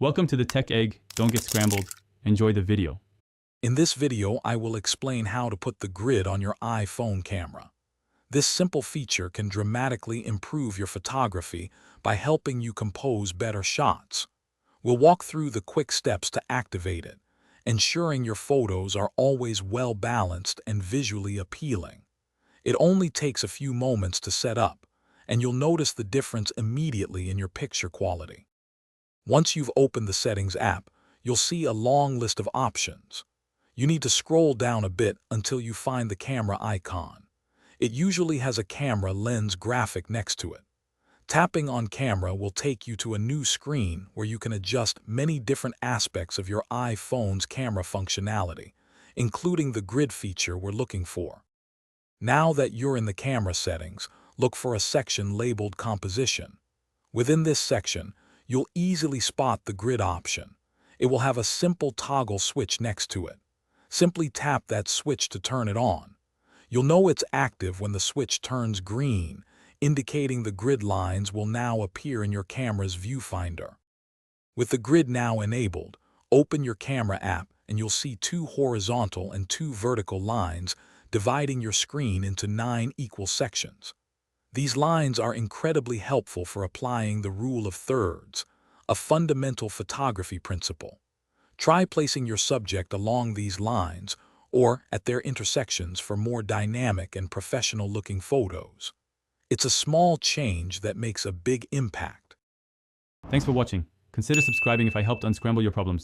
Welcome to the Tech Egg. Don't get scrambled. Enjoy the video. In this video, I will explain how to put the grid on your iPhone camera. This simple feature can dramatically improve your photography by helping you compose better shots. We'll walk through the quick steps to activate it, ensuring your photos are always well balanced and visually appealing. It only takes a few moments to set up, and you'll notice the difference immediately in your picture quality. Once you've opened the Settings app, you'll see a long list of options. You need to scroll down a bit until you find the camera icon. It usually has a camera lens graphic next to it. Tapping on camera will take you to a new screen where you can adjust many different aspects of your iPhone's camera functionality, including the grid feature we're looking for. Now that you're in the camera settings, look for a section labeled Composition. Within this section, you'll easily spot the grid option. It will have a simple toggle switch next to it. Simply tap that switch to turn it on. You'll know it's active when the switch turns green, indicating the grid lines will now appear in your camera's viewfinder. With the grid now enabled, open your camera app and you'll see 2 horizontal and 2 vertical lines dividing your screen into 9 equal sections. These lines are incredibly helpful for applying the rule of thirds, a fundamental photography principle. Try placing your subject along these lines or at their intersections for more dynamic and professional-looking photos. It's a small change that makes a big impact. Thanks for watching. Consider subscribing if I helped unscramble your problems.